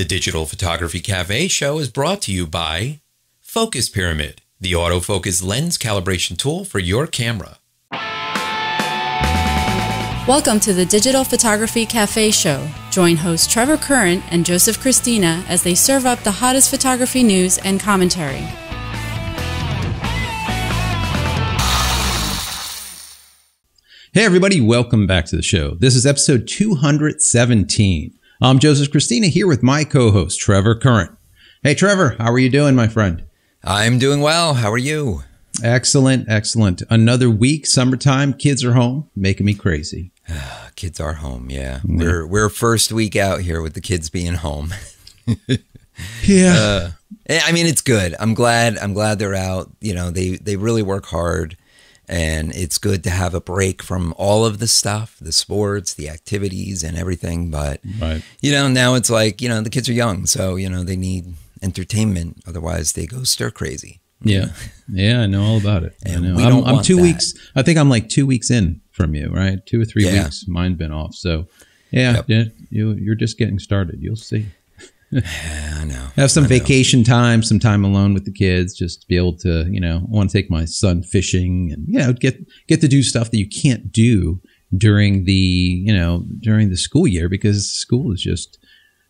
The Digital Photography Cafe show is brought to you by Focus Pyramid, the autofocus lens calibration tool for your camera. Welcome to the Digital Photography Cafe show. Join host Trevor Current and Joseph Cristina as they serve up the hottest photography news and commentary. Hey everybody, welcome back to the show. This is episode 217. I'm Joseph Cristina here with my co-host Trevor Current. Hey Trevor, how are you doing, my friend? I'm doing well. How are you? Excellent, excellent. Another week, summertime, kids are home, making me crazy. Kids are home, yeah. We're first week out here with the kids being home. Yeah. I mean, it's good. I'm glad they're out. You know, they really work hard. And it's good to have a break from all of the stuff, the sports, the activities and everything. But, you know, now it's like, you know, the kids are young. So, you know, they need entertainment. Otherwise, they go stir crazy. Yeah. Yeah, I know all about it. And I'm 2 weeks. I think I'm like 2 weeks in from you, right? 2 or 3 weeks. Mine been off. So, yeah, you're just getting started. You'll see. Yeah, I know. Have some vacation time, some time alone with the kids, just to be able to, you know, I want to take my son fishing and, you know, get to do stuff that you can't do during the school year, because school is just,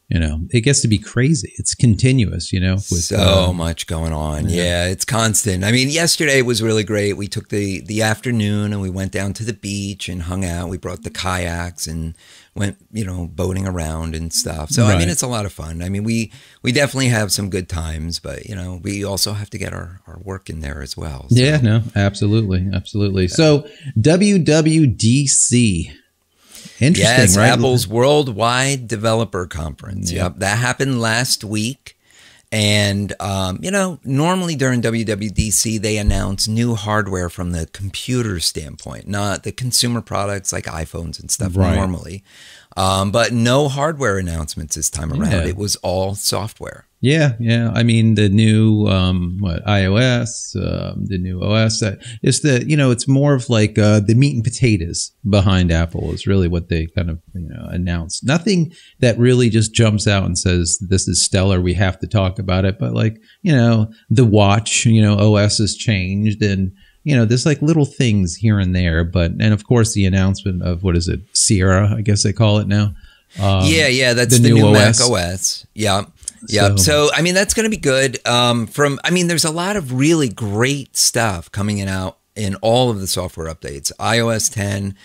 you know, it gets to be crazy. It's continuous, you know. With, so much going on. Yeah, it's constant. I mean, yesterday was really great. We took the afternoon and we went down to the beach and hung out. We brought the kayaks and went, you know, boating around and stuff. So, I mean, it's a lot of fun. I mean, we definitely have some good times, but, you know, we also have to get our work in there as well. So. Yeah, no, absolutely. Absolutely. So WWDC. Interesting, yes, right? Apple's Worldwide Developer Conference. Yep, that happened last week. And, you know, normally during WWDC, they announce new hardware from the computer standpoint, not the consumer products like iPhones and stuff normally. But no hardware announcements this time around. It was all software. Yeah, yeah. I mean, the new iOS, the new OS. It's the, you know, it's more of like the meat and potatoes behind Apple is really what they kind of, you know, announced. Nothing that really just jumps out and says this is stellar. We have to talk about it. But like, you know, the watch, you know, OS has changed and, you know, there's like little things here and there. And of course, the announcement of what is it, Sierra, I guess they call it now. Yeah, that's the new Mac OS. Yeah. Yeah. So, I mean, that's going to be good. I mean, there's a lot of really great stuff coming out in all of the software updates. iOS 10,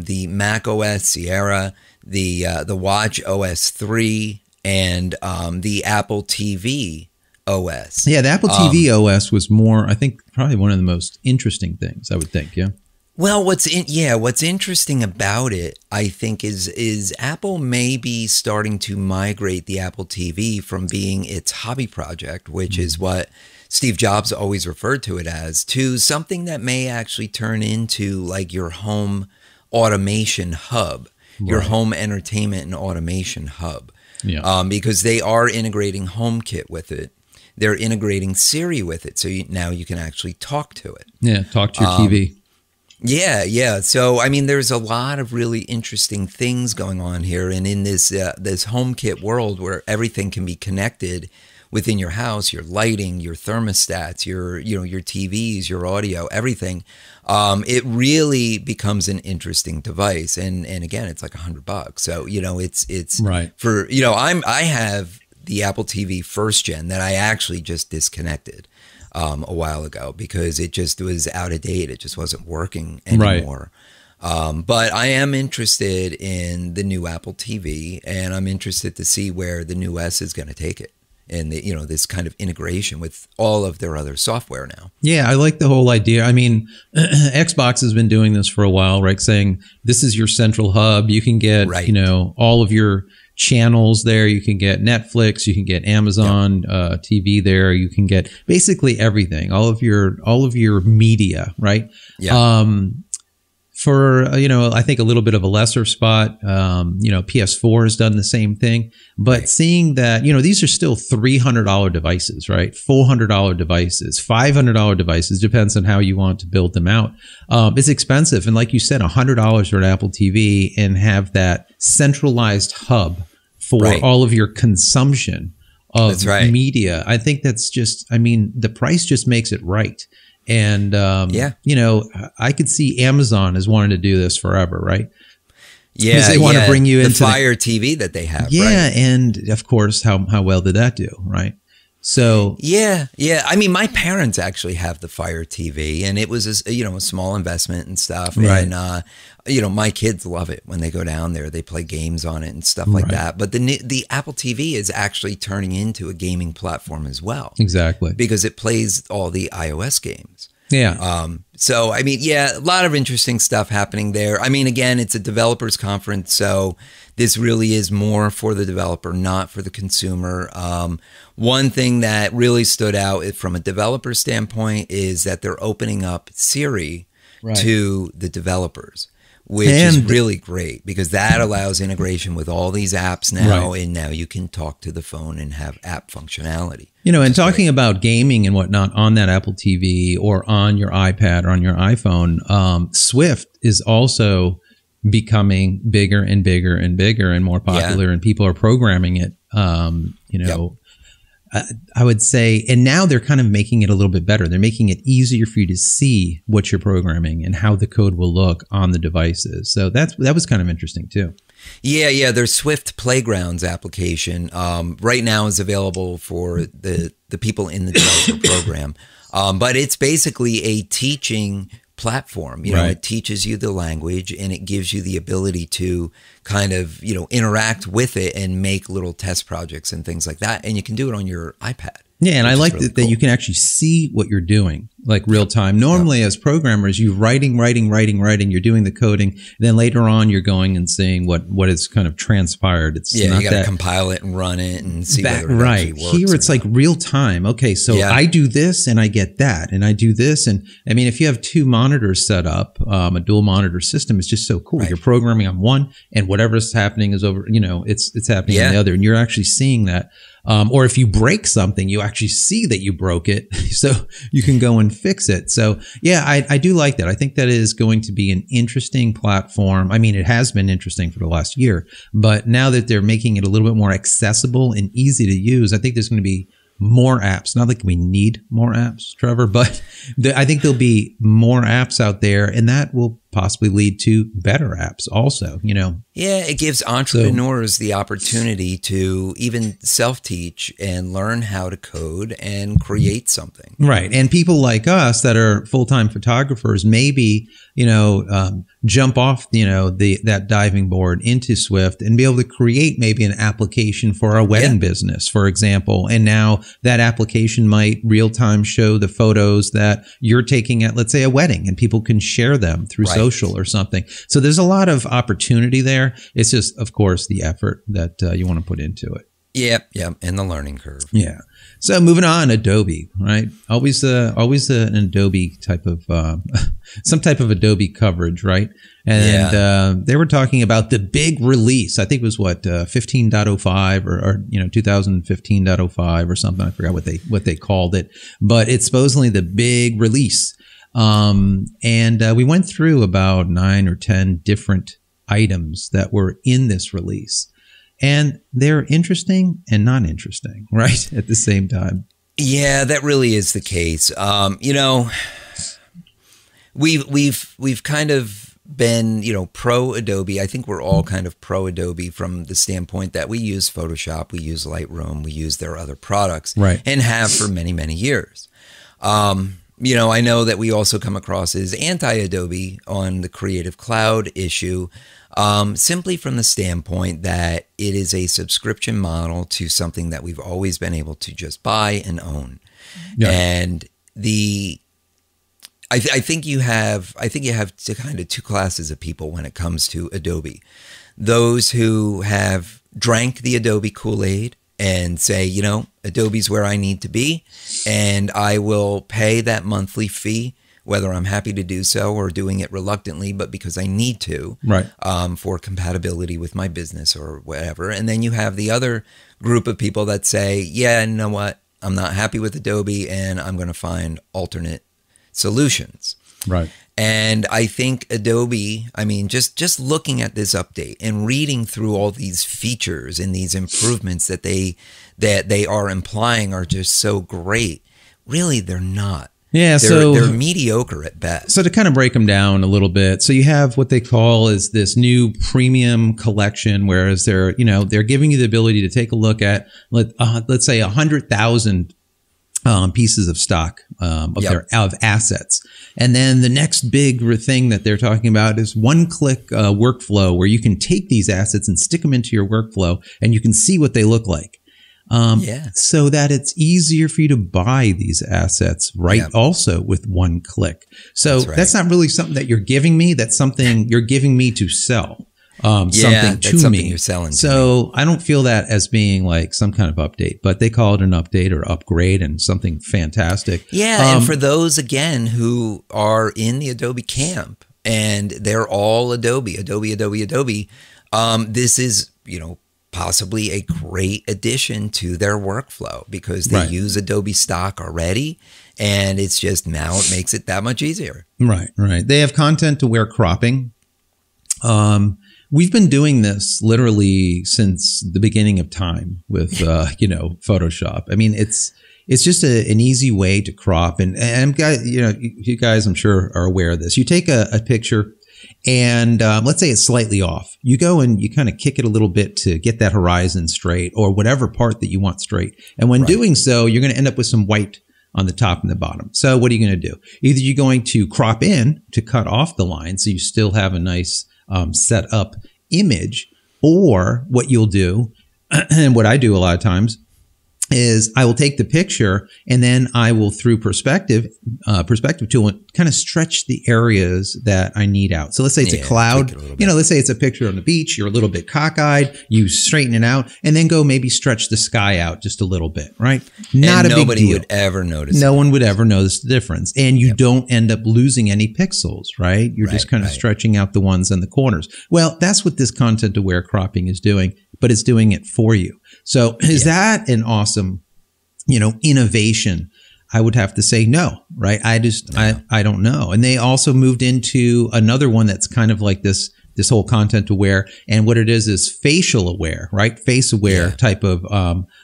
the Mac OS Sierra, the Watch OS 3, and the Apple TV OS. Yeah, the Apple TV OS was more, I think, probably one of the most interesting things, I would think. Yeah. Well, what's interesting about it, I think, is Apple may be starting to migrate the Apple TV from being its hobby project, which is what Steve Jobs always referred to it as, to something that may actually turn into like your home automation hub, your home entertainment and automation hub. Yeah. Because they are integrating HomeKit with it. They're integrating Siri with it. So now you can actually talk to it. Yeah, talk to your TV. Yeah. So, I mean, there's a lot of really interesting things going on here. And in this HomeKit world where everything can be connected within your house, your lighting, your thermostats, your TVs, your audio, everything, it really becomes an interesting device. And again, it's like $100. So, you know, it's right for, you know, I have the Apple TV first gen that I actually just disconnected a while ago because it just was out of date. It just wasn't working anymore. But I am interested in the new Apple TV, and I'm interested to see where the new S is going to take it. And the, you know, this kind of integration with all of their other software now. Yeah, I like the whole idea. I mean, Xbox has been doing this for a while, right? Saying this is your central hub. You can get, you know, all of your channels there. You can get Netflix, you can get Amazon TV there. You can get basically everything, all of your media, right? Yeah. For, you know, I think a little bit of a lesser spot, you know, PS4 has done the same thing, but seeing that, you know, these are still $300 devices, right? $400 devices, $500 devices, depends on how you want to build them out. It's expensive. And like you said, $100 for an Apple TV and have that centralized hub for all of your consumption of media. I think that's just, I mean, the price just makes it right. And, you know, I could see Amazon as wanting to do this forever, right? Yeah. Because they want to bring you into the Fire TV that they have. Yeah. Right? And of course, how well did that do? Right. So yeah. I mean, my parents actually have the Fire TV, and it was a small investment and stuff. Right. And my kids love it when they go down there. They play games on it and stuff like that. But the Apple TV is actually turning into a gaming platform as well. Exactly, because it plays all the iOS games. Yeah. So, I mean, a lot of interesting stuff happening there. I mean, again, it's a developers conference, so this really is more for the developer, not for the consumer. One thing that really stood out from a developer standpoint is that they're opening up Siri to the developers, which is really great because that allows integration with all these apps now, and now you can talk to the phone and have app functionality. You know, and talking about gaming and whatnot on that Apple TV or on your iPad or on your iPhone, Swift is also becoming bigger and bigger and bigger and more popular, and people are programming it. I would say, and now they're kind of making it a little bit better. They're making it easier for you to see what you're programming and how the code will look on the devices. So that was kind of interesting too. Yeah. Their Swift Playgrounds application right now is available for the people in the developer program. But it's basically a teaching platform. You know, it teaches you the language and it gives you the ability to kind of, interact with it and make little test projects and things like that. And you can do it on your iPad. Yeah, and I like really that you can actually see what you're doing, like real time. Normally, as programmers, you're writing, you're doing the coding. Then later on, you're going and seeing what is kind of transpired. It's not you got to compile it and run it and see whether it actually works. Here, it's like real time. Okay, so I do this and I get that, and I do this. And I mean, if you have two monitors set up, a dual monitor system is just so cool. You're programming on one, and whatever's happening is over. It's happening on the other, and you're actually seeing that. Or if you break something, you actually see that you broke it, so you can go and fix it. So I do like that. I think that is going to be an interesting platform. I mean, it has been interesting for the last year, but now that they're making it a little bit more accessible and easy to use, I think there's going to be more apps. Not like we need more apps, Trevor, but I think there'll be more apps out there, and that will possibly lead to better apps also, Yeah, it gives entrepreneurs the opportunity to even self-teach and learn how to code and create something. Right. And people like us that are full-time photographers, maybe, jump off, that diving board into Swift and be able to create maybe an application for a wedding business, for example. And now that application might real-time show the photos that you're taking at, let's say, a wedding, and people can share them through social or something. So there's a lot of opportunity there. It's just, of course, the effort that you want to put into it. Yeah, and the learning curve. Yeah. So moving on, Adobe, right? Always an Adobe type of, some type of Adobe coverage, right? And they were talking about the big release. I think it was 15.05 or 2015.05 or something. I forgot what they called it, but it's supposedly the big release. And we went through about 9 or 10 different items that were in this release. And they're interesting and not interesting, right? At the same time. Yeah, that really is the case. We've kind of been, pro Adobe. I think we're all kind of pro Adobe from the standpoint that we use Photoshop, we use Lightroom, we use their other products, and have for many, many years. I know that we also come across as anti-Adobe on the Creative Cloud issue, simply from the standpoint that it is a subscription model to something that we've always been able to just buy and own. Yeah. And I think you have kind of two classes of people when it comes to Adobe. Those who have drank the Adobe Kool-Aid and say, Adobe's where I need to be, and I will pay that monthly fee, whether I'm happy to do so or doing it reluctantly, but because I need to, for compatibility with my business or whatever. And then you have the other group of people that say, you know what, I'm not happy with Adobe and I'm going to find alternate solutions. Right. And I think Adobe, I mean, just looking at this update and reading through all these features and these improvements that they are implying are just so great. Really, they're not. Yeah, they're mediocre at best. So to kind of break them down a little bit, so you have what they call is this new premium collection, whereas they're giving you the ability to take a look at let's say 100,000 pieces of stock of assets. And then the next big thing that they're talking about is one-click workflow, where you can take these assets and stick them into your workflow, and you can see what they look like. So that it's easier for you to buy these assets, also with one click. So that's not really something that you're giving me. That's something you're giving me to sell. Something me. You're selling. So I don't feel that as being like some kind of update, but they call it an update or upgrade and something fantastic. Yeah. And for those, again, who are in the Adobe camp and they're all Adobe, this is, possibly a great addition to their workflow because they use Adobe stock already. And it's just now it makes it that much easier. Right. They have content-aware cropping. We've been doing this literally since the beginning of time with, Photoshop. I mean, it's just an easy way to crop. And guys, you guys, I'm sure, are aware of this. You take a picture and let's say it's slightly off. You go and you kind of kick it a little bit to get that horizon straight or whatever part that you want straight. And when doing so, you're going to end up with some white on the top and the bottom. So what are you going to do? Either you're going to crop in to cut off the line so you still have a nice set up image, or what you'll do, and what I do a lot of times, is I will take the picture and then I will, through perspective tool, kind of stretch the areas that I need out. So let's say it's a cloud, let's say it's a picture on the beach. You're a little bit cockeyed. You straighten it out and then go maybe stretch the sky out just a little bit, right? Not a big deal. Nobody would ever notice. No one would ever notice the difference. And you don't end up losing any pixels, right? You're just kind of stretching out the ones in the corners. Well, that's what this content-aware cropping is doing, but it's doing it for you. So is that an awesome, innovation? I would have to say no, right? I don't know. And they also moved into another one that's kind of like this whole content aware. And what it is facial aware, right? Face aware type of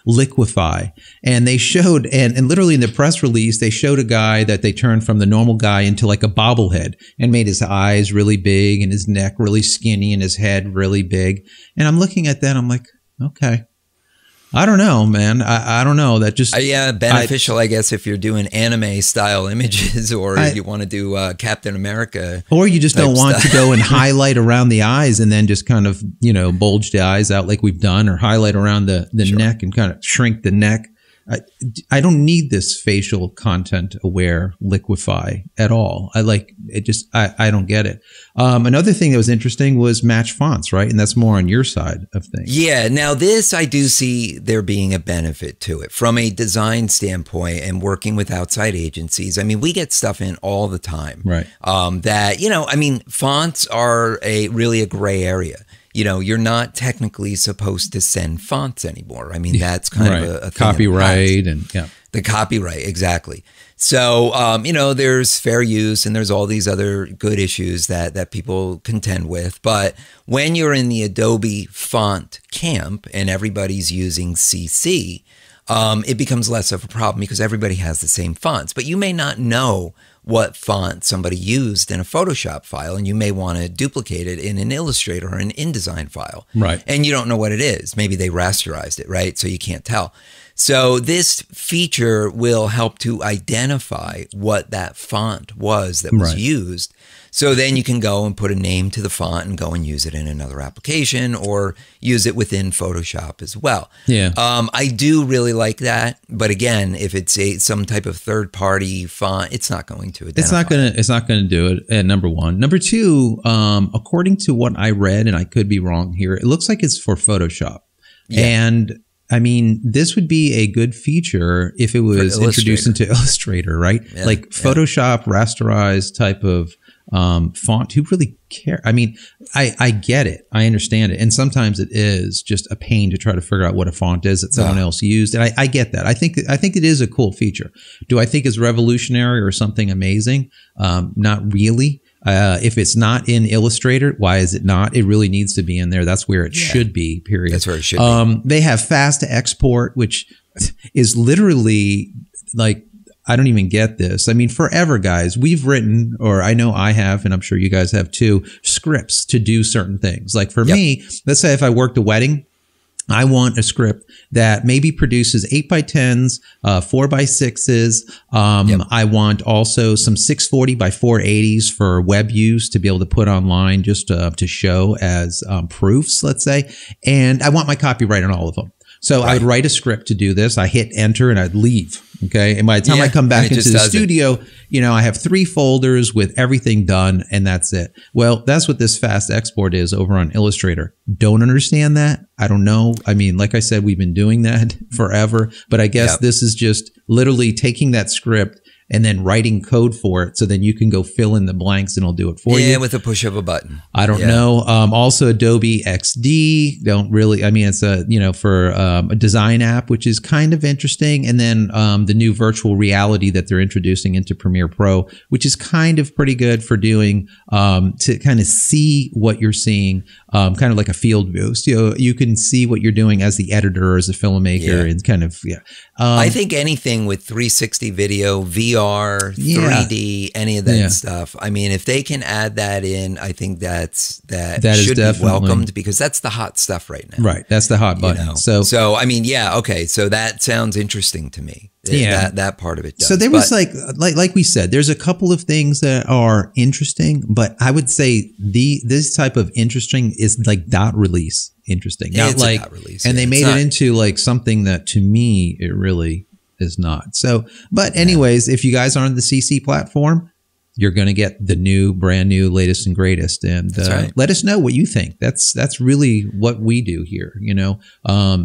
liquify. And they showed, and literally in the press release, they showed a guy that they turned from the normal guy into like a bobblehead and made his eyes really big and his neck really skinny and his head really big. And I'm looking at that, I'm like, okay. I don't know, man. I don't know. That just beneficial, I guess, if you're doing anime style images, or you want to do Captain America, or you just don't want to go and highlight around the eyes and then just kind of bulge the eyes out like we've done, or highlight around the neck and kind of shrink the neck. I don't need this facial content aware liquify at all. I like it. Just I don't get it. Another thing that was interesting was match fonts, right? And that's more on your side of things. Yeah. Now this, I do see there being a benefit to it from a design standpoint and working with outside agencies. I mean, we get stuff in all the time, right? That fonts are really a gray area. You're not technically supposed to send fonts anymore. I mean, that's kind of a thing copyright the copyright, exactly. So, there's fair use and there's all these other good issues that people contend with. But when you're in the Adobe font camp and everybody's using CC, it becomes less of a problem because everybody has the same fonts. But you may not know what font somebody used in a Photoshop file, and you may want to duplicate it in an Illustrator or an InDesign file. Right. And you don't know what it is. Maybe they rasterized it, right? So you can't tell. So this feature will help to identify what that font was that was used. So then you can go and put a name to the font and go and use it in another application or use it within Photoshop as well. Yeah. I do really like that. But again, if it's some type of third-party font, it's not going to identify. It's not going to do it, at number one. Number two, according to what I read, and I could be wrong here, it looks like it's for Photoshop. Yeah. And I mean, this would be a good feature if it was introduced into Illustrator, right? Yeah, like Photoshop rasterized type of font. Who really care? I mean, I get it. I understand it. And sometimes it is just a pain to try to figure out what a font is that someone else used. And I get that. I think it is a cool feature. Do I think it's revolutionary or something amazing? Not really. If it's not in Illustrator, why is it not? It really needs to be in there. That's where it should be, period. That's where it should be. They have fast export, which is literally like, I don't even get this. I mean, forever, guys, we've written, or I know I have, and I'm sure you guys have too, scripts to do certain things. Like for me, let's say if I worked a wedding, I want a script that maybe produces 8x10s, 4x6s. I want also some 640 by 480s for web use to be able to put online just to show as proofs, let's say. And I want my copyright on all of them. So I would write a script to do this. I hit enter and I'd leave. Okay. And by the time I come back into the studio, you know, I have 3 folders with everything done and that's it. Well, that's what this fast export is over on Illustrator. Don't understand that. I don't know. I mean, like I said, we've been doing that forever, but I guess this is just literally taking that script and then writing code for it so then you can go fill in the blanks and it'll do it for you. Yeah, with a push of a button. I don't know. Also Adobe XD, it's a, you know, for a design app, which is kind of interesting. And then the new virtual reality that they're introducing into Premiere Pro, which is kind of pretty good for doing, to kind of see what you're seeing, kind of like a field view. So you can see what you're doing as the editor or as a filmmaker and kind of, I think anything with 360 video, VR, 3D, any of that stuff. I mean, if they can add that in, I think that should be welcomed because that's the hot stuff right now. Right. That's the hot button. You know? So I mean, okay. So that sounds interesting to me. That part of it does. So there was like we said, there's a couple of things that are interesting, but I would say this type of interesting is like dot release interesting. Not it's like, a dot release, and they made it into like something that to me, it really is not. So, but anyways, if you guys are on the CC platform, you're going to get the brand new, latest and greatest. And let us know what you think. That's really what we do here. You know,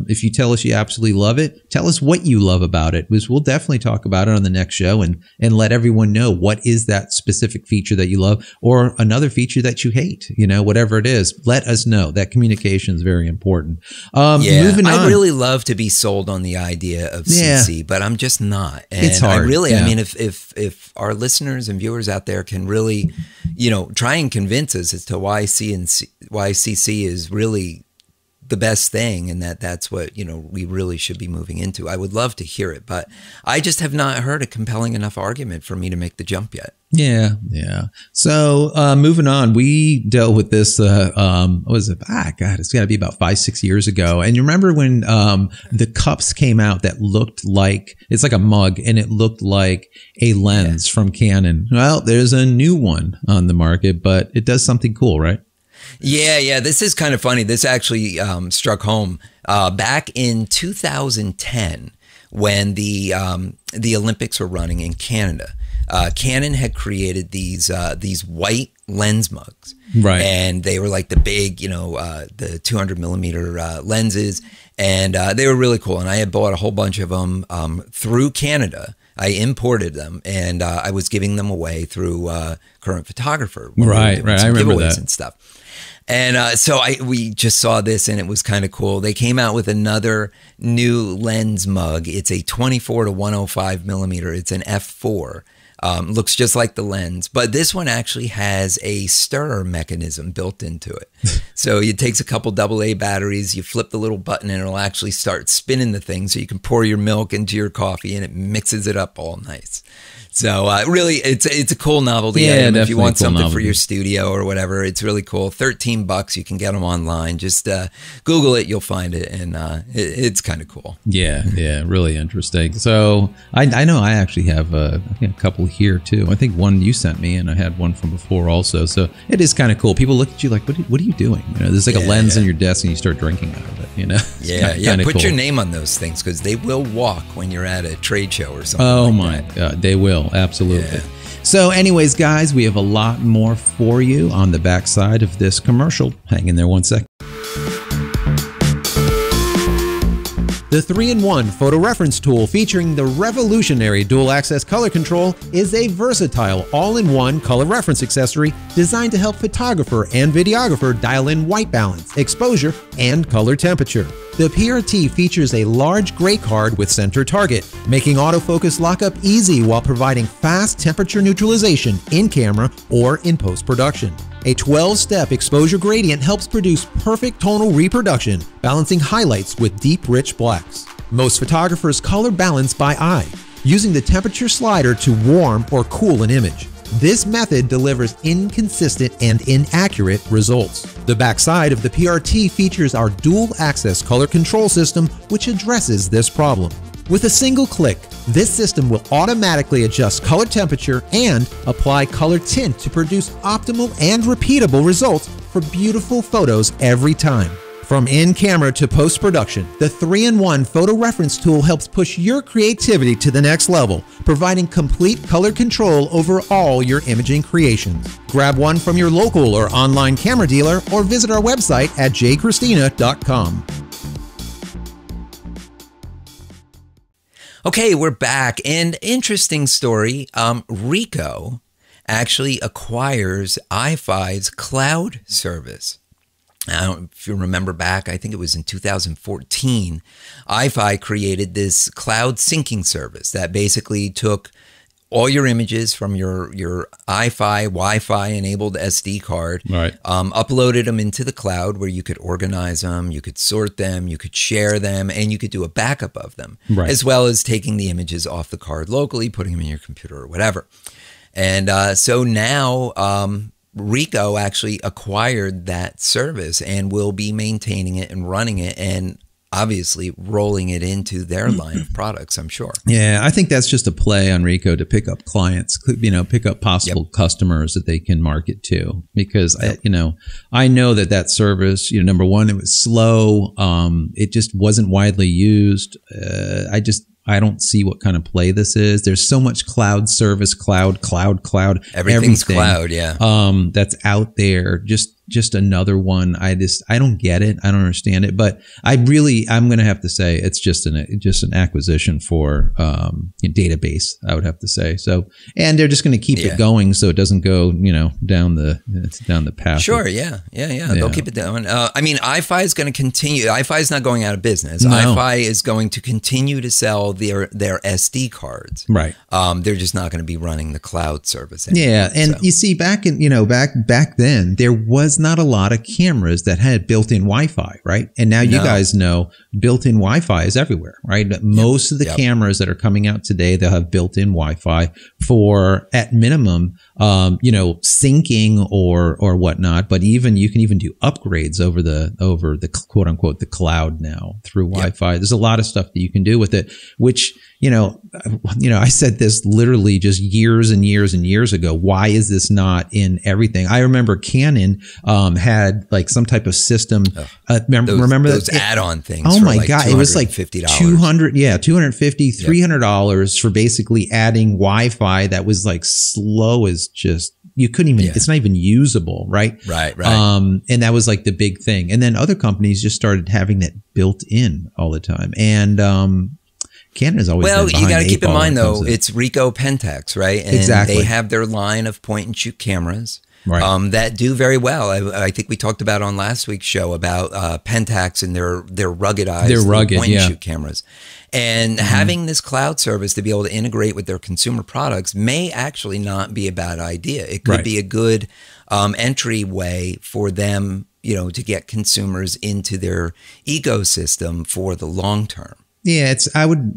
if you tell us you absolutely love it, tell us what you love about it, because we'll definitely talk about it on the next show and let everyone know what is that specific feature that you love or another feature that you hate, you know, whatever it is, let us know. That communication is very important. Moving on. I really love to be sold on the idea of CC, but I'm just not. And it's hard. I mean, if our listeners and viewers out there can really, you know, try and convince us as to why CC is really the best thing and that's what, you know, we really should be moving into. I would love to hear it, but I just have not heard a compelling enough argument for me to make the jump yet. Yeah. So moving on, we dealt with this, what was it? God, it's got to be about 5-6 years ago. And you remember when the cups came out that looked like, it's like a mug and it looked like a lens from Canon. Well, there's a new one on the market, but it does something cool, right? Yeah. This is kind of funny. This actually struck home back in 2010 when the Olympics were running in Canada. Canon had created these white lens mugs, right? And they were like the big, you know, the 200 millimeter lenses, and they were really cool. And I had bought a whole bunch of them through Canada. I imported them, and I was giving them away through Current Photographer. Right. I remember that and stuff. And so we just saw this and it was kind of cool. They came out with another new lens mug. It's a 24 to 105 millimeter. It's an f4. Looks just like the lens, but this one actually has a stirrer mechanism built into it. So it takes a couple AA batteries, you flip the little button and it'll actually start spinning the thing so you can pour your milk into your coffee and it mixes it up all nice. So really, it's a cool novelty item. If you want something for your studio or whatever, it's really cool. $13, you can get them online. Just Google it, you'll find it, and it's kind of cool. Yeah, really interesting. So I know I actually have a couple here too. I think one you sent me, and I had one from before also. So it is kind of cool. People look at you like, what are you doing? You know, there's like a lens on your desk, and you start drinking out of it. You know, Put your name on those things because they will walk when you're at a trade show or something. Oh my God, they will. Absolutely. So anyways, guys, we have a lot more for you on the backside of this commercial. Hang in there one second. The 3-in-1 photo reference tool featuring the revolutionary dual access color control is a versatile all-in-one color reference accessory designed to help photographer and videographer dial in white balance, exposure, and color temperature. The PRT features a large gray card with center target, making autofocus lockup easy while providing fast temperature neutralization in camera or in post-production. A 12-step exposure gradient helps produce perfect tonal reproduction, balancing highlights with deep, rich blacks. Most photographers color balance by eye, using the temperature slider to warm or cool an image. This method delivers inconsistent and inaccurate results. The backside of the PRT features our dual-access color control system, which addresses this problem. With a single click, this system will automatically adjust color temperature and apply color tint to produce optimal and repeatable results for beautiful photos every time. From in-camera to post-production, the 3-in-1 photo reference tool helps push your creativity to the next level, providing complete color control over all your imaging creations. Grab one from your local or online camera dealer or visit our website at jcristina.com. Okay, we're back. And interesting story, Ricoh actually acquires Eyefi's cloud service. Now, if you remember back, I think it was in 2014, Eyefi created this cloud syncing service that basically took all your images from your Eyefi, Wi-Fi enabled SD card, right. Uploaded them into the cloud where you could organize them, you could sort them, you could share them, and you could do a backup of them, right. as well as taking the images off the card locally, putting them in your computer or whatever. And so now Ricoh actually acquired that service and will be maintaining it and running it and obviously rolling it into their line of products, I'm sure. Yeah, I think that's just a play on Ricoh to pick up clients, pick up possible customers that they can market to. Because, I know that service, number one, it was slow. It just wasn't widely used. I don't see what kind of play this is. There's so much cloud service, cloud, everything's cloud, yeah. That's out there. Just another one. I don't get it. I don't understand it. But I'm going to have to say it's just an acquisition for database. I would have to say so. And they're just going to keep it going so it doesn't go down the path. Sure. Yeah. They'll keep it down. Eyefi is going to continue. Eyefi is not going out of business. No. Eyefi is going to continue to sell their SD cards. Right. They're just not going to be running the cloud service anymore. Yeah. And you see, back then there was not a lot of cameras that had built-in Wi-Fi, right? And now you guys know built-in Wi-Fi is everywhere, right? Most of the cameras that are coming out today, they'll have built-in Wi-Fi for, at minimum, syncing or whatnot. But you can even do upgrades over the quote unquote the cloud now through Wi-Fi. There's a lot of stuff that you can do with it, which I said this literally just years and years and years ago. Why is this not in everything? I remember Canon had like some type of system. Remember those add-on things? Oh my God. It was like $250. $250, $300 for basically adding Wi-Fi that was like slow as just, you couldn't even, it's not even usable, right? Right. And that was like the big thing. And then other companies just started having that built in all the time. And, Canon has always been you got to keep in mind though, to it's Ricoh Pentax, right? And exactly. They have their line of point and shoot cameras. Right. That do very well. I think we talked about on last week's show about Pentax and their ruggedized point and shoot cameras. And having this cloud service to be able to integrate with their consumer products may actually not be a bad idea. It could be a good entryway for them, to get consumers into their ecosystem for the long term. Yeah, I would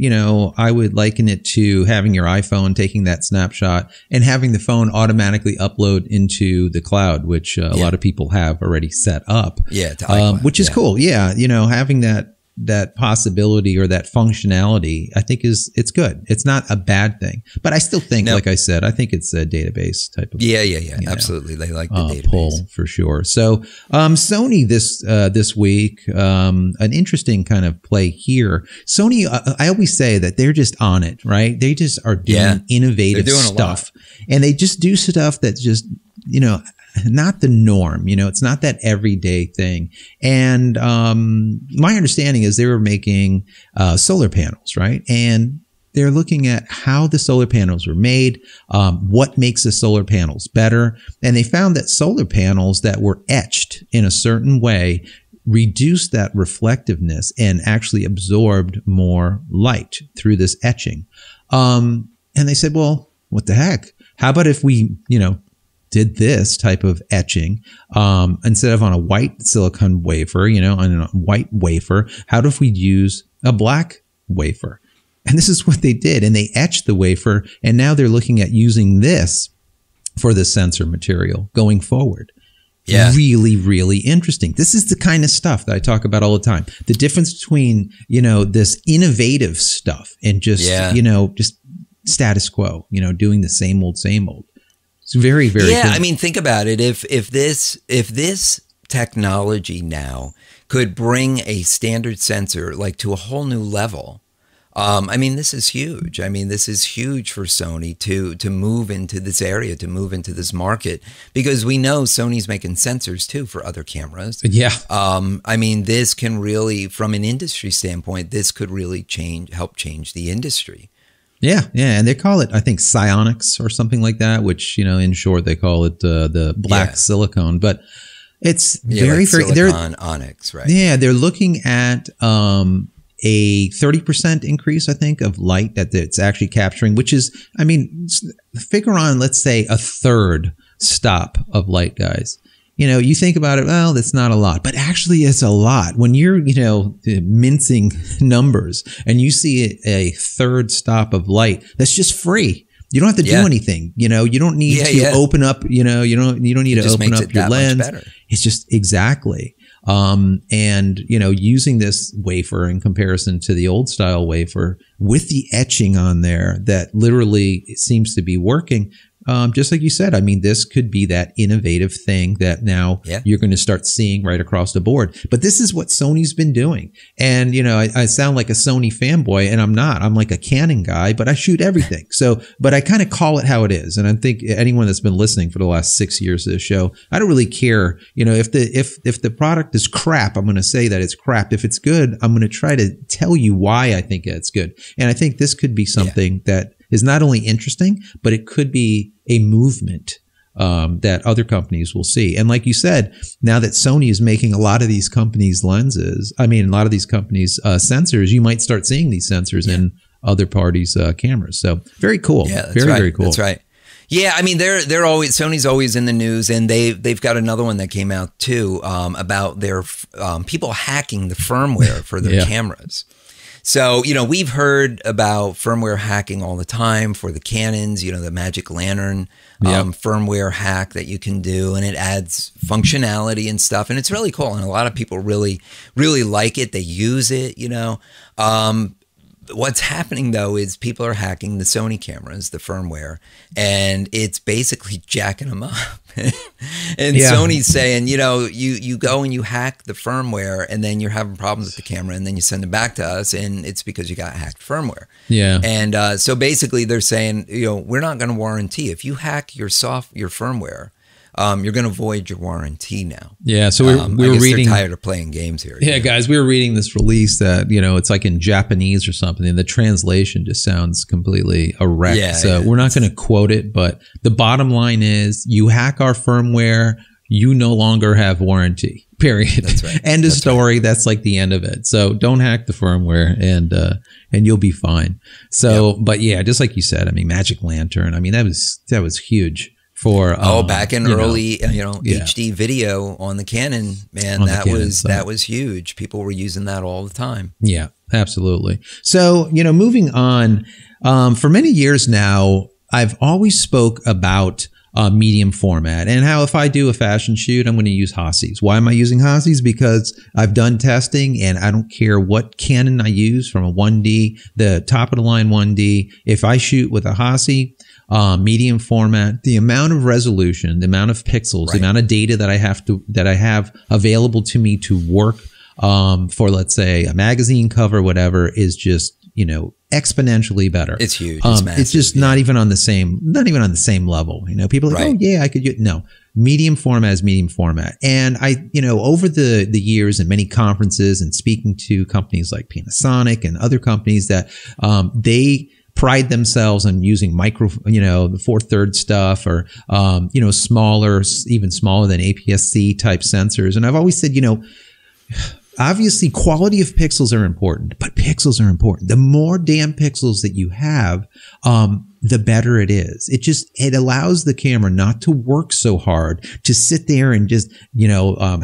liken it to having your iPhone, taking that snapshot and having the phone automatically upload into the cloud, which a lot of people have already set up. Yeah, to iCloud, which is cool. Yeah, having that possibility or that functionality, I think it's good. It's not a bad thing, but I still think, like I said, I think it's a database type of absolutely. They like the database pull for sure. So Sony this week, an interesting kind of play here. Sony, I always say that they're just on it, right? They just are doing innovative stuff, and they just do stuff that just not the norm. It's not that everyday thing. And my understanding is they were making solar panels, right? And they're looking at how the solar panels were made, what makes the solar panels better. And they found that solar panels that were etched in a certain way reduced that reflectiveness and actually absorbed more light through this etching. And they said, well, what the heck? How about if we, did this type of etching instead of on a white silicon wafer, on a white wafer? How if we use a black wafer? And this is what they did. And they etched the wafer. And now they're looking at using this for the sensor material going forward. Yeah. Really, really interesting. This is the kind of stuff that I talk about all the time. The difference between, this innovative stuff and just, just status quo, doing the same old. It's very, very cool. I mean, think about it. If this technology now could bring a standard sensor like to a whole new level, this is huge. This is huge for Sony to move into this area, to move into this market, because we know Sony's making sensors too for other cameras. Yeah. This can really, from an industry standpoint, this could really help change the industry. Yeah. And they call it, I think, psionics or something like that, which, in short, they call it the black silicone. But it's very, like silicon onyx, right? Yeah. They're looking at a 30% increase, I think, of light that it's actually capturing, which is, figure on, let's say, a third stop of light, guys. You think about it, well, that's not a lot, but actually it's a lot. When you're, mincing numbers and you see a third stop of light, that's just free. You don't have to do anything. You don't need to open up, you don't need to open up your lens. It's just exactly. And, using this wafer in comparison to the old style wafer with the etching on there that literally seems to be working. Just like you said, this could be that innovative thing that now you're going to start seeing right across the board. But this is what Sony's been doing. And, I sound like a Sony fanboy, and I'm not. I'm like a Canon guy, but I shoot everything. But I kind of call it how it is. And I think anyone that's been listening for the last 6 years of the show, I don't really care. If the product is crap, I'm going to say that it's crap. If it's good, I'm going to try to tell you why I think it's good. And I think this could be something that is not only interesting, but it could be a movement that other companies will see. And like you said, now that Sony is making a lot of these companies' lenses, a lot of these companies' sensors, you might start seeing these sensors in other parties' cameras. So very cool. Yeah, that's very cool. That's right. Yeah, they're always, Sony's always in the news, and they've got another one that came out too about their people hacking the firmware for their cameras. So, we've heard about firmware hacking all the time for the Canons, the Magic Lantern firmware hack that you can do, and it adds functionality and stuff. And it's really cool. And a lot of people really, really like it. They use it, What's happening, though, is people are hacking the Sony cameras, the firmware, and it's basically jacking them up. And Sony's saying, you go and you hack the firmware, and then you're having problems with the camera, and then you send it back to us, and it's because you got hacked firmware. Yeah. And so basically they're saying, we're not going to warranty. If you hack your firmware, you're going to void your warranty now. Yeah, so we were reading. They're tired of playing games here. Yeah, guys, we were reading this release that it's like in Japanese or something, and the translation just sounds completely a wreck. Yeah, so we're not going to quote it, but the bottom line is: you hack our firmware, you no longer have warranty. Period. That's right. End of story. Right. That's like the end of it. So don't hack the firmware, and you'll be fine. So, but yeah, just like you said, Magic Lantern. That was huge. For back in early HD video on the Canon, man, that was huge. People were using that all the time. Yeah, absolutely. So moving on, for many years now, I've always spoke about medium format and how if I do a fashion shoot, I'm going to use Hassies. Why am I using Hassies? Because I've done testing and I don't care what Canon I use, from a 1D, the top of the line 1D. If I shoot with a Hassie, medium format, the amount of resolution, the amount of pixels, the amount of data that I have available to me to work for, let's say, a magazine cover, whatever, is just exponentially better. It's huge. It's massive. It's just not even on the same level. People are like, oh yeah, I could use, no, medium format is medium format. And over the years and many conferences and speaking to companies like Panasonic and other companies that, they pride themselves on using the 4/3 stuff or, smaller, even smaller than APS-C type sensors. And I've always said, obviously quality of pixels are important, but pixels are important. The more damn pixels that you have, the better it is. It allows the camera not to work so hard, to sit there and just,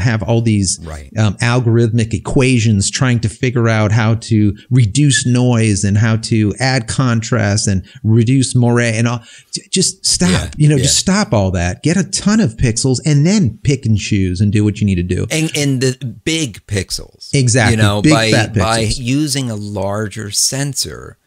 have all these algorithmic equations trying to figure out how to reduce noise and how to add contrast and reduce moire and all. Just stop, just stop all that. Get a ton of pixels and then pick and choose and do what you need to do. And the big pixels. Exactly. Big fat pixels. By using a larger sensor.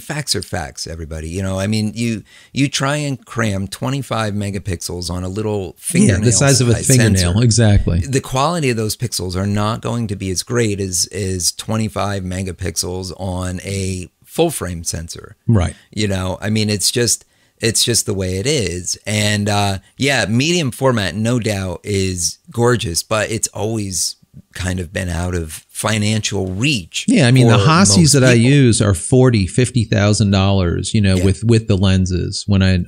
Facts are facts, everybody. You try and cram 25 megapixels on a little fingernail. Yeah, the size of a fingernail, sensor. Exactly. The quality of those pixels are not going to be as great as 25 megapixels on a full frame sensor. Right. It's just the way it is. And medium format, no doubt, is gorgeous, but it's always kind of been out of financial reach. Yeah, the Hassies that I use are $50,000, with the lenses when I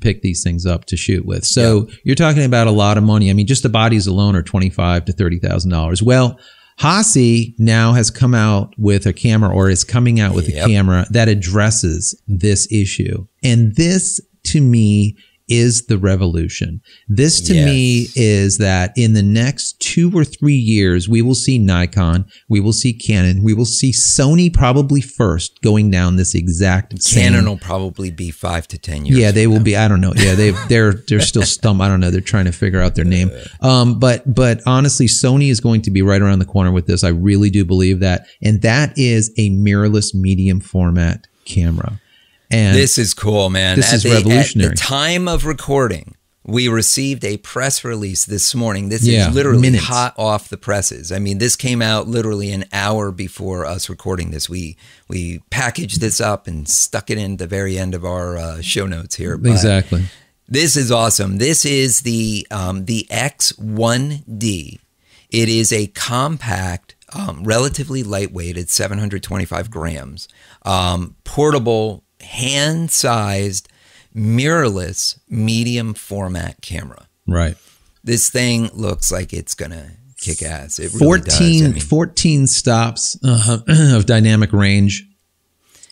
pick these things up to shoot with. So you're talking about a lot of money. Just the bodies alone are $25,000 to $30,000. Well, Hassi now has come out with a camera, or is coming out with a camera that addresses this issue. And this, to me, is the revolution. This to me is that in the next 2 or 3 years, we will see Nikon, we will see Canon, we will see Sony probably first going down this exact same. Canon will probably be 5 to 10 years. Yeah, they will be. I don't know. Yeah, they're still stump. I don't know. They're trying to figure out their name. But honestly, Sony is going to be right around the corner with this. I really do believe that, and that is a mirrorless medium format camera. And this is cool, man. This is revolutionary. At the time of recording, we received a press release this morning. This is literally hot off the presses. This came out literally an hour before us recording this. We packaged this up and stuck it in the very end of our show notes here. But exactly. This is awesome. This is the X1D. It is a compact, relatively lightweight. It's 725 grams. Portable, hand-sized, mirrorless, medium format camera. Right. This thing looks like it's going to kick ass. It really does. 14 stops of dynamic range.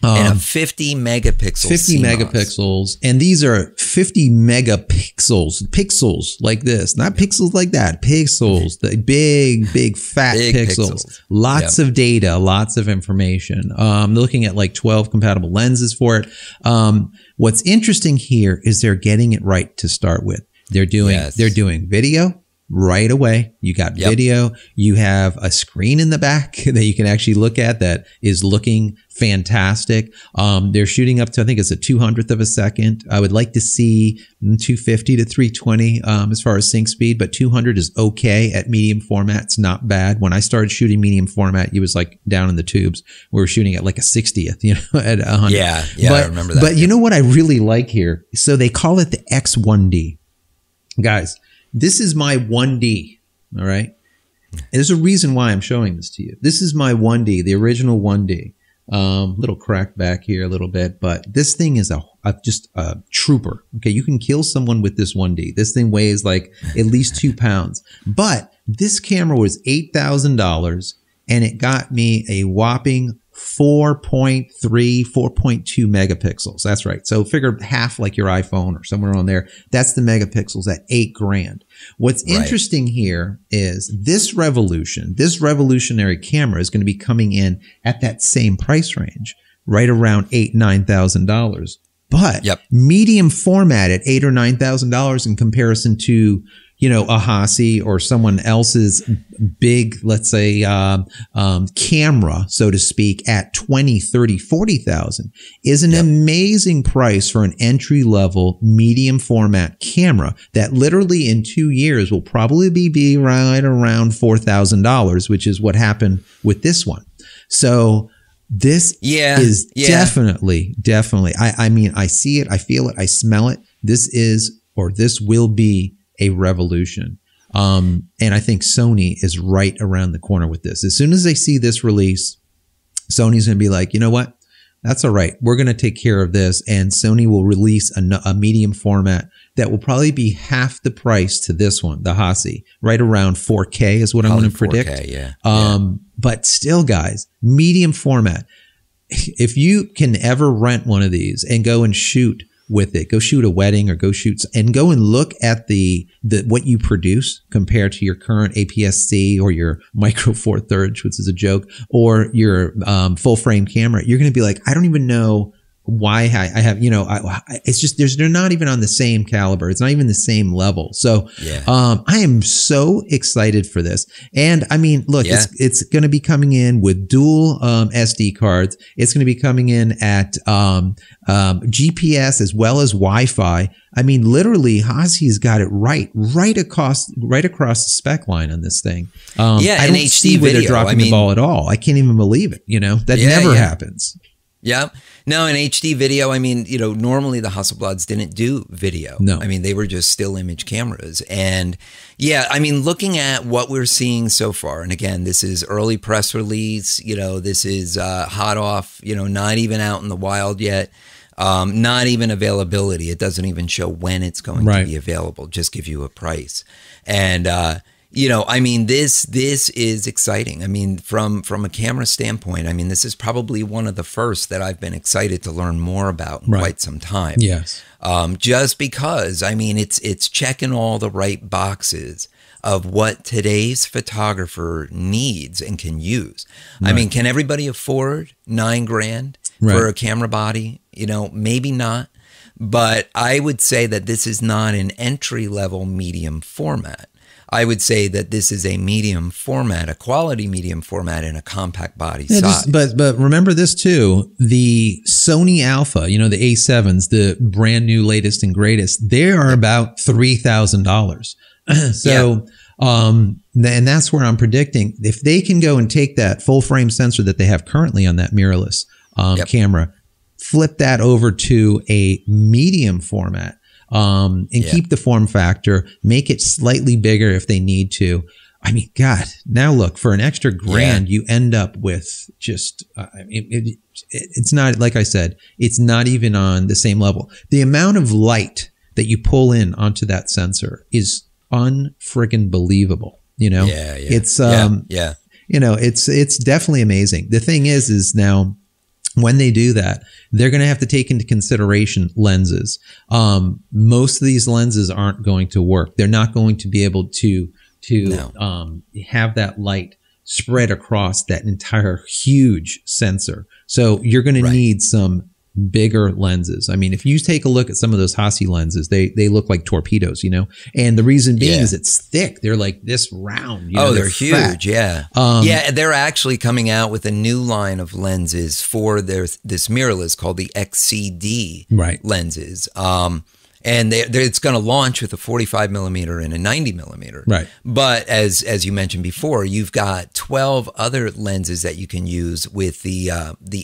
And a 50 megapixel 50 CMOS. megapixels. And these are 50 megapixels. Pixels like this. Not pixels like that. Pixels. The big fat pixels. Lots of data. Lots of information. Looking at like 12 compatible lenses for it. What's interesting here is they're getting it right to start with. They're doing video right away. You got video. You have a screen in the back that you can actually look at that is looking fantastic. They're shooting up to, I think it's a 200th of a second. I would like to see 250 to 320 as far as sync speed, but 200 is okay at medium format. It's not bad. When I started shooting medium format, it was like down in the tubes. We were shooting at like a 60th, at 100. Yeah, I remember that. But you know what I really like here? So they call it the X1D. Guys, this is my 1D, all right? There's a reason why I'm showing this to you. This is my 1D, the original 1D. Little crack back here a little bit, but this thing is just a trooper. Okay, you can kill someone with this 1D. This thing weighs like at least 2 pounds. But this camera was $8,000, and it got me a whopping 4.3, 4.2 megapixels. That's right. So figure half like your iPhone or somewhere on there. That's the megapixels at $8,000. What's interesting here is this revolutionary camera is going to be coming in at that same price range, right around $8,000, $9,000. But medium format at $8,000 or $9,000 in comparison to, a Hassi or someone else's big, let's say, camera, so to speak, at 20, 30, 40,000 is an amazing price for an entry level medium format camera that literally in 2 years will probably be right around $4,000, which is what happened with this one. So This is definitely. I mean, I see it, I feel it, I smell it. This will be a revolution. And I think Sony is right around the corner with this. As soon as they see this release, Sony's going to be like, you know what? That's all right. We're going to take care of this. And Sony will release a medium format that will probably be half the price to this one, the Hassi, right around 4K is what I'm going to predict. 4K, but still, guys, medium format. If you can ever rent one of these and go and shoot with it, go shoot a wedding or go and look at the what you produce compared to your current APS-C or your Micro Four Thirds, which is a joke, or your full frame camera, you're going to be like, I don't even know why I have, it's just, they're not even on the same caliber. It's not even the same level. So, I am so excited for this. And I mean, look, it's going to be coming in with dual, SD cards. It's going to be coming in at, GPS as well as Wi-Fi. I mean, literally, Hassi's got it right across the spec line on this thing. I don't HD see where they're dropping the ball at all. I can't even believe it. That never happens. Yeah. No, in HD video, I mean, normally the Hasselblads didn't do video. No. I mean, they were just still image cameras. And I mean, looking at what we're seeing so far, and again, this is early press release, this is hot off, not even out in the wild yet. Not even availability. It doesn't even show when it's going to be available, just give you a price. And, I mean, this is exciting. I mean, from a camera standpoint, I mean, this is probably one of the first that I've been excited to learn more about in quite some time. Yes. Just because, I mean, it's checking all the right boxes of what today's photographer needs and can use. I mean, can everybody afford $9,000 for a camera body? Maybe not. But I would say that this is not an entry-level medium format. I would say that this is a medium format, a quality medium format in a compact body size. But remember this too, the Sony Alpha, the A7s, the brand new latest and greatest, they are about $3,000. So, and that's where I'm predicting if they can go and take that full frame sensor that they have currently on that mirrorless camera, flip that over to a medium format, and keep the form factor, make it slightly bigger if they need to. I mean, God, now look, for an extra $1,000, you end up with just, it's not, like I said, it's not even on the same level. The amount of light that you pull in onto that sensor is unfriggin' believable. It's, it's definitely amazing. The thing is now, when they do that, they're going to have to take into consideration lenses. Most of these lenses aren't going to work. They're not going to be able to have that light spread across that entire huge sensor. So you're going to need some bigger lenses. I mean, if you take a look at some of those Hassi lenses, they look like torpedoes, and the reason being is it's thick. They're like this round. They're huge. They're actually coming out with a new line of lenses for this mirrorless called the XD lenses. And it's going to launch with a 45 millimeter and a 90 millimeter. Right. But as you mentioned before, you've got 12 other lenses that you can use with the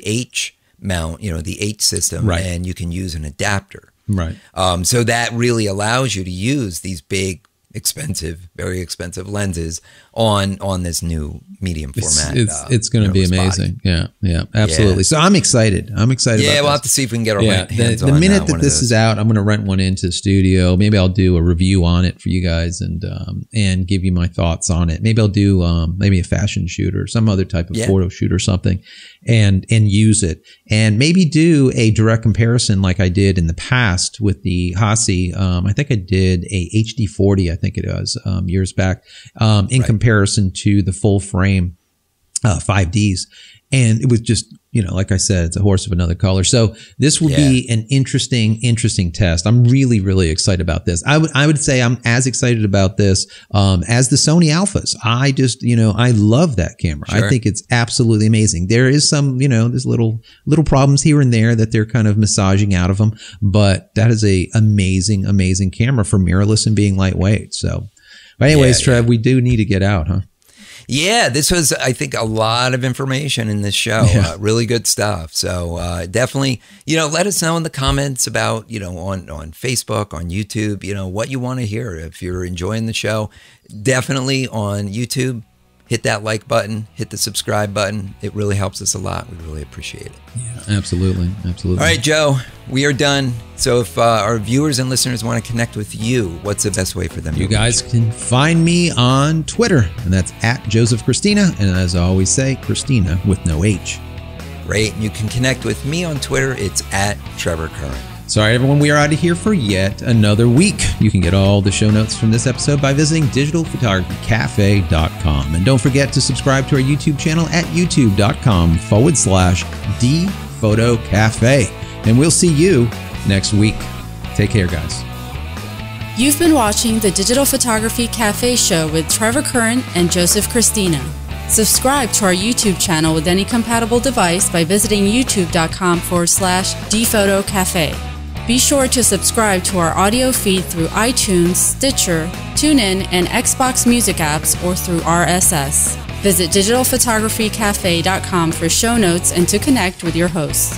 H mount, the H system, and you can use an adapter. Right. So that really allows you to use these big, expensive, very expensive lenses on this new medium format. It's going to be amazing. Body. Yeah, absolutely. So I'm excited. Yeah, we'll have to see if we can get our hands on the minute that this is out, I'm going to rent one into the studio. Maybe I'll do a review on it for you guys and give you my thoughts on it. Maybe I'll do maybe a fashion shoot or some other type of photo shoot or something, and use it, and maybe do a direct comparison like I did in the past with the Hassi. I think I did a HD40. I think it was years back in comparison to the full frame 5Ds. And it was just, like I said, it's a horse of another color. So this will be an interesting test. I'm really, really excited about this. I would say I'm as excited about this as the Sony Alphas. I just, I love that camera. Sure. I think it's absolutely amazing. There is some, there's little problems here and there that they're kind of massaging out of them, but that is a amazing, amazing camera for mirrorless and being lightweight. So, but anyways, Trev, we do need to get out, huh? Yeah, this was, I think, a lot of information in this show. Yeah. Really good stuff. So definitely, let us know in the comments about, on Facebook, on YouTube, what you want to hear. If you're enjoying the show, definitely on YouTube, hit that like button, hit the subscribe button. It really helps us a lot. We really appreciate it. Yeah, absolutely. Absolutely. All right, Joe, we are done. So if our viewers and listeners want to connect with you, what's the best way for them? You guys can find me on Twitter, and that's @JosephChristina. And as I always say, Cristina with no H. Great. You can connect with me on Twitter. It's @TrevorCurrent. Sorry, everyone, we are out of here for yet another week. You can get all the show notes from this episode by visiting digitalphotographycafe.com. And don't forget to subscribe to our YouTube channel at youtube.com/dphotocafe. And we'll see you next week. Take care, guys. You've been watching the Digital Photography Cafe show with Trevor Current and Joseph Cristina. Subscribe to our YouTube channel with any compatible device by visiting youtube.com/dphotocafe. Be sure to subscribe to our audio feed through iTunes, Stitcher, TuneIn, and Xbox Music apps or through RSS. Visit digitalphotographycafe.com for show notes and to connect with your hosts.